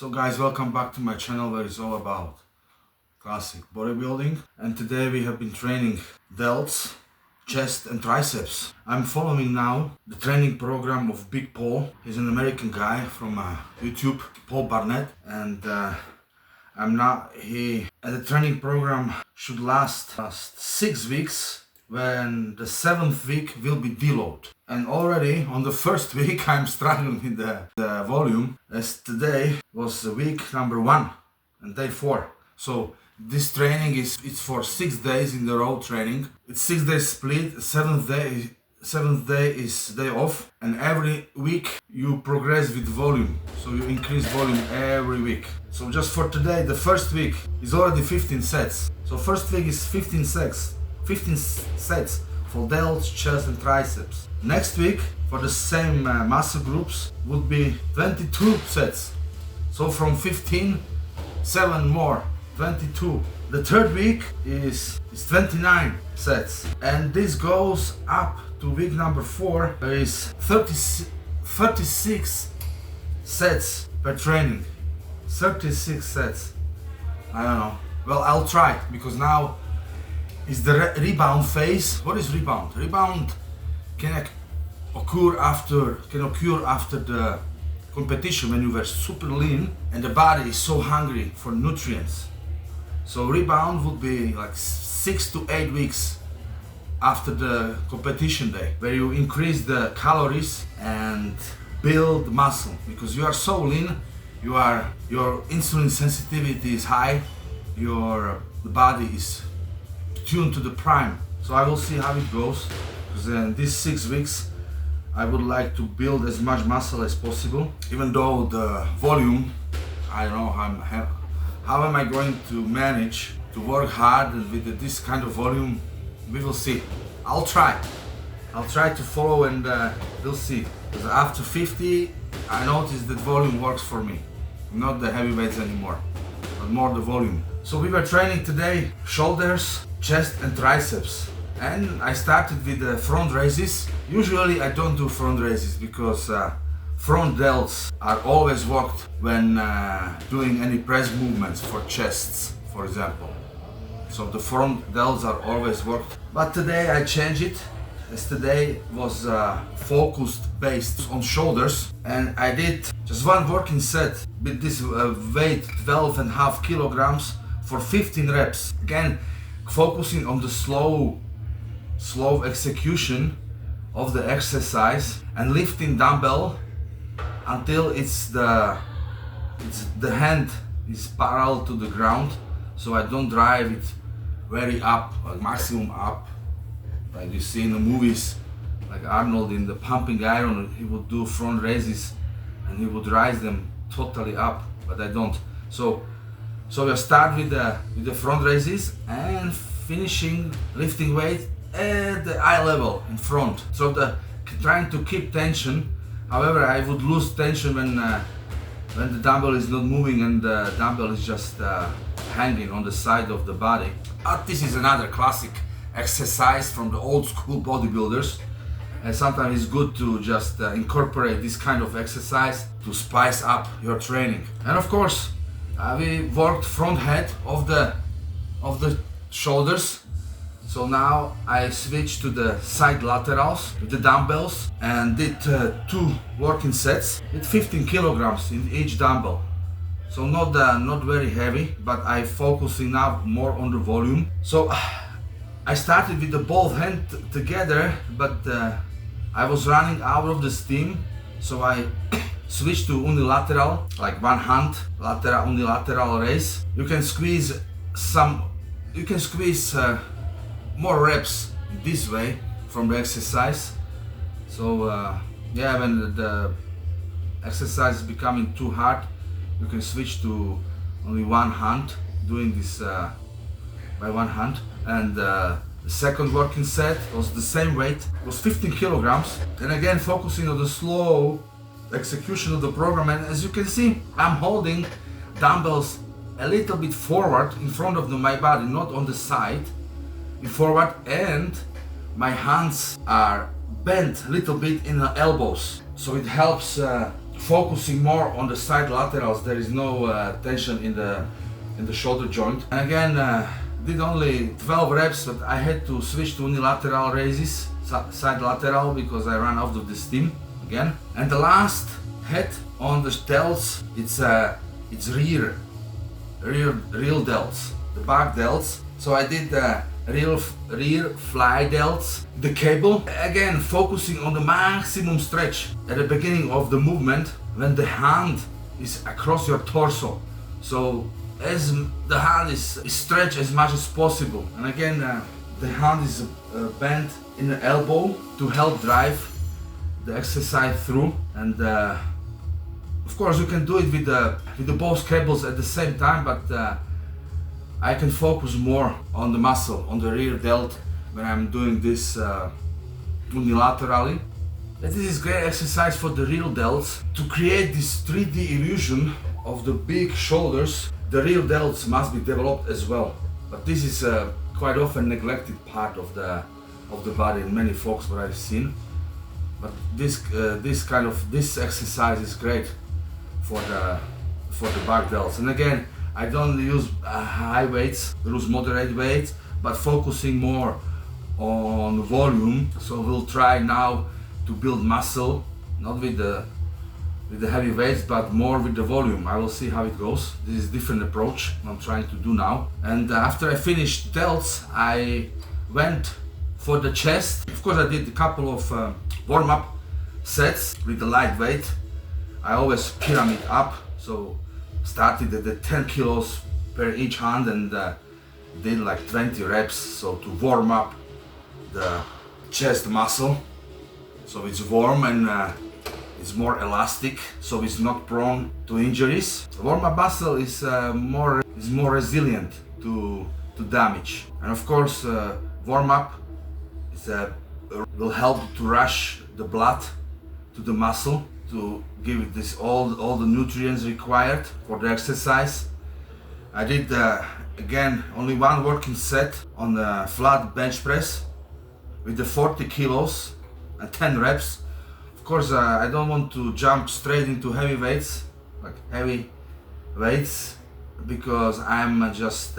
So guys, welcome back to my channel where it's all about classic bodybuilding, and today we have been training delts, chest and triceps. I'm following now the training program of Big Paul. He's an American guy from YouTube, Paul Barnett, and the training program should last 6 weeks, when the 7th week will be deload. And already on the first week I'm struggling with the volume, as today was week number 1 and day 4. So this training it's for 6 days in the row training. It's 6 days split. Seventh day is day off, and every week you progress with volume, so you increase volume every week. So just for today, the first week is already 15 sets. So first week is 15 sets for delts, chest and triceps. Next week for the same muscle groups would be 22 sets. So from 15, 7 more, 22. The third week is 29 sets, and this goes up to week number 4. There is 36 sets per training. 36 sets. I don't know. Well, I'll try, because now is the rebound phase. What is rebound? Rebound can occur after the competition, when you were super lean and the body is so hungry for nutrients. So rebound would be like 6 to 8 weeks after the competition day, where you increase the calories and build muscle, because you are so lean, your insulin sensitivity is high, the body is tuned to the prime. So I will see how it goes, because in these 6 weeks I would like to build as much muscle as possible. Even though the volume, I don't know how am I going to manage to work hard with this kind of volume. We will see. I'll try to follow, and we'll see. Because after 50 I noticed that volume works for me, not the heavy weights anymore, but more the volume. So we were training today shoulders, chest and triceps, and I started with the front raises. Usually I don't do front raises, because front delts are always worked when doing any press movements for chests, for example. So the front delts are always worked. But today I changed it, as today was focused based on shoulders, and I did just one working set with this weight 12.5 kilograms for 15 reps. Again, focusing on the slow execution of the exercise, and lifting dumbbell until the hand is parallel to the ground, so I don't drive it very up, like maximum up, like you see in the movies, like Arnold in the pumping iron. He would do front raises and he would rise them totally up, but I don't. So we start with the front raises and finishing lifting weight at the eye level in front. So trying to keep tension. However, I would lose tension when the dumbbell is not moving and the dumbbell is just hanging on the side of the body. This is another classic exercise from the old school bodybuilders, and sometimes it's good to just incorporate this kind of exercise to spice up your training. And of course, we worked front head of the shoulders. So now I switched to the side laterals with the dumbbells, and did 2 working sets with 15 kilograms in each dumbbell. So not very heavy, but I focusing now more on the volume. So I started with the both hands together, but I was running out of the steam, so I switched to unilateral, like one hand unilateral raise. You can squeeze more reps this way from the exercise. So when the exercise is becoming too hard, you can switch to only one hand, doing this by one hand. And the second working set was the same weight, was 15 kilograms, and again focusing on the slow execution of the program. And as you can see, I'm holding dumbbells a little bit forward in front of my body, not on the side, in forward, and my hands are bent a little bit in the elbows, so it helps focusing more on the side laterals. There is no tension in the shoulder joint. And again, did only 12 reps, but I had to switch to unilateral raises, side lateral, because I ran out of the steam again. And the last head on the delts, it's rear delts, the back delts. So I did the rear fly delts, the cable, again focusing on the maximum stretch at the beginning of the movement when the hand is across your torso. So as the hand is stretched as much as possible, and again the hand is bent in the elbow to help drive the exercise through. And of course you can do it with the both cables at the same time, but I can focus more on the muscle, on the rear delt when I'm doing this unilaterally. This is great exercise for the rear delts. To create this 3D illusion of the big shoulders, the rear delts must be developed as well. But this is quite often neglected part of the body in many folks what I've seen. But this exercise is great for the back delts. And again, I don't use high weights, use moderate weights, but focusing more on volume. So we'll try now to build muscle, not with the heavy weights, but more with the volume. I will see how it goes. This is a different approach I'm trying to do now. And after I finished delts, I went for the chest. Of course, I did a couple of warm-up sets with the light weight. I always pyramid up, so started at the 10 kilos per each hand and did like 20 reps, so to warm up the chest muscle, so it's warm and it's more elastic, so it's not prone to injuries. The warm-up muscle is more resilient to damage. And of course, warm-up will help to rush the blood to the muscle, to give it this all the nutrients required for the exercise. I did again only one working set on the flat bench press with the 40 kilos and 10 reps. Of course, I don't want to jump straight into heavy weights, because I'm just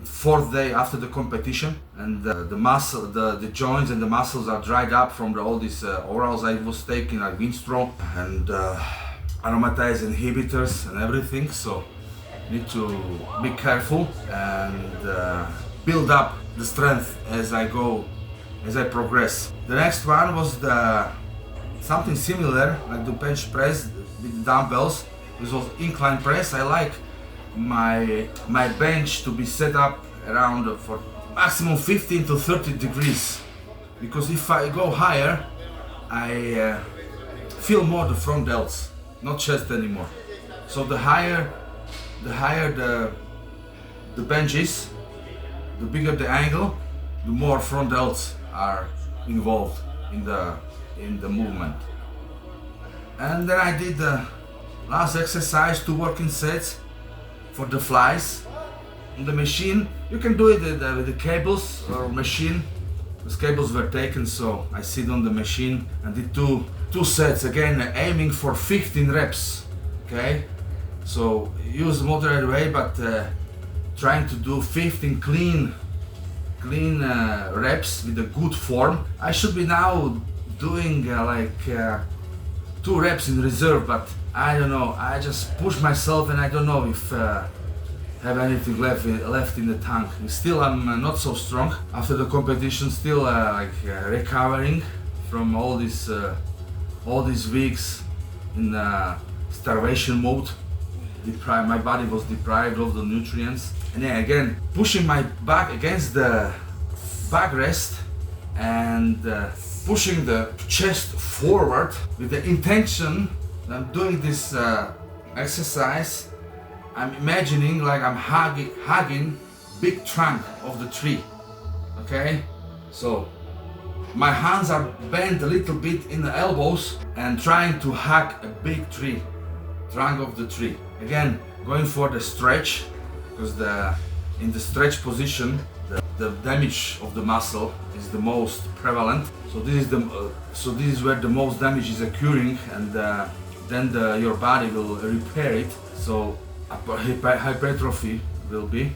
fourth day after the competition, and the joints and the muscles are dried up from all these orals I was taking, like Winstrol and aromatase inhibitors and everything. So need to be careful and build up the strength as I progress. The next one was something similar, like the bench press with the dumbbells. This was incline press. I like my bench to be set up around for maximum 15 to 30 degrees, because if I go higher, I feel more the front delts, not chest anymore. So the higher the bench is, the bigger the angle, the more front delts are involved in the movement. And then I did the last exercise, 2 working sets for the flies on the machine. You can do it with the cables or machine. Those cables were taken, so I sit on the machine and did two sets, again aiming for 15 reps. Okay, so use moderate weight, but trying to do 15 clean reps with a good form. I should be now doing 2 reps in reserve, but I don't know, I just push myself and I don't know if have anything left in the tank. Still, I'm not so strong after the competition, still recovering from all these weeks in starvation mode. My body was deprived of the nutrients, and then again pushing my back against the backrest and pushing the chest forward with the intention that I'm doing this exercise. I'm imagining like I'm hugging big trunk of the tree. Okay, so my hands are bent a little bit in the elbows and trying to hug a big tree, trunk of the tree. Again, going for the stretch, because in the stretch position the damage of the muscle is the most prevalent. So this is where the most damage is occurring, and then your body will repair it, so hypertrophy will be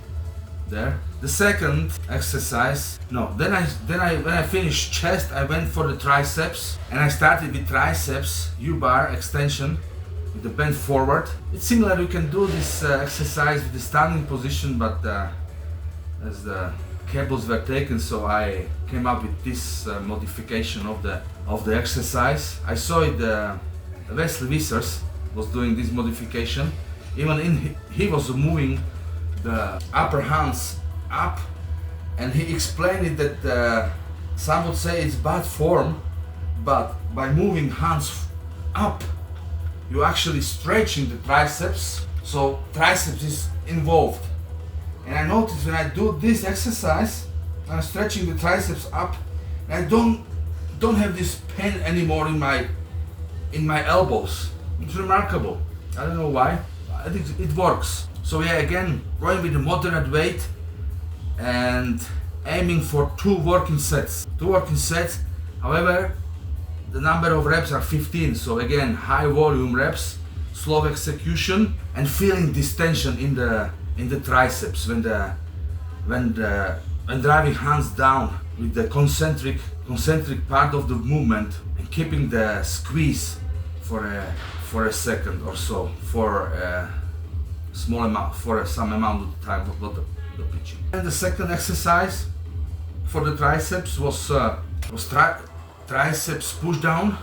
there. The second exercise, when I finished chest, I went for the triceps, and I started with triceps U-bar extension with the bend forward. It's similar, you can do this exercise with the standing position, but as the cables were taken, so I came up with this modification of the exercise. I saw it, Wesley Wissers was doing this modification. Even he was moving the upper hands up, and he explained it that some would say it's bad form, but by moving hands up, you're actually stretching the triceps, so triceps is involved. And I noticed when I do this exercise, I'm stretching the triceps up, and I don't have this pain anymore in my elbows. It's remarkable. I don't know why. I think it works. So yeah, again, going with a moderate weight and aiming for 2 working sets. 2 working sets. However, the number of reps are 15. So again, high volume reps, slow execution, and feeling this tension in the triceps when driving hands down with the concentric part of the movement, and keeping the squeeze for a second or so, for a small amount, for some amount of time, not the pitching. And the second exercise for the triceps was Triceps Pushdown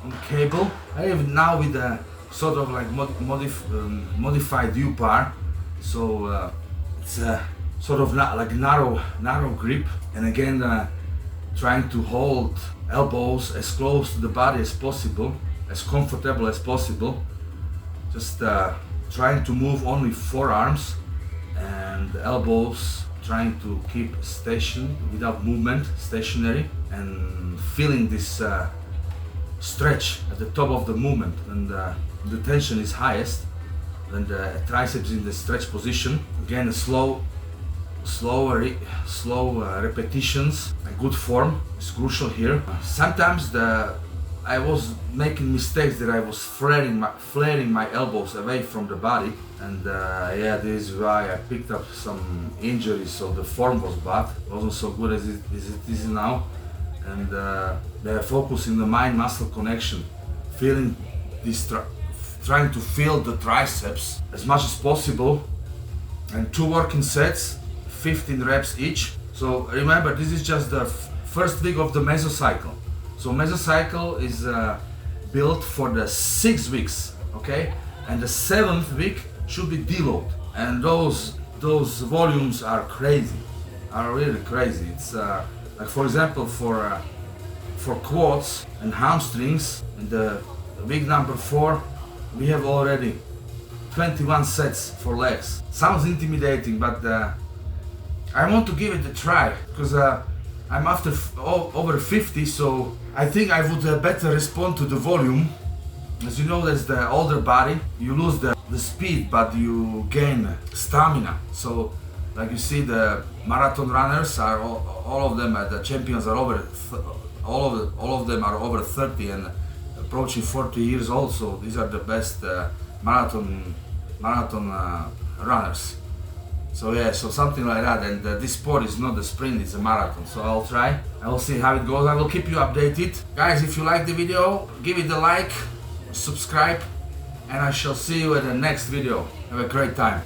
on cable. I have now with a sort of like modified U-bar, so it's a sort of like narrow grip, and again trying to hold elbows as close to the body as possible, as comfortable as possible. Just trying to move only forearms and elbows, trying to keep without movement, stationary, and feeling this stretch at the top of the movement. And the tension is highest when the triceps in the stretch position. Again, slow repetitions, a good form is crucial here. Sometimes I was making mistakes that I was flaring my elbows away from the body, and yeah, this is why I picked up some injuries. So the form was bad, wasn't so good as it is now, and the focus in the mind-muscle connection, feeling this, trying to feel the triceps as much as possible, and 2 working sets, 15 reps each. So remember, this is just the first week of the Mesocycle. So Mesocycle is built for the 6 weeks, okay? And the 7th week should be deload. And those volumes are crazy, are really crazy. It's like, for example, for quads and hamstrings, in the week number 4, we have already 21 sets for legs. Sounds intimidating, but I want to give it a try, because I'm after over 50, so I think I would better respond to the volume. As you know, as the older body, you lose the speed, but you gain stamina. So, like you see, the marathon runners are all of them, the champions are over, all of them are over 30 and approaching 40 years old. So these are the best marathon runners. So yeah, so something like that, and this sport is not a sprint, it's a marathon. So I'll try, I will see how it goes, I will keep you updated. Guys, if you like the video, give it a like, subscribe, and I shall see you at the next video. Have a great time.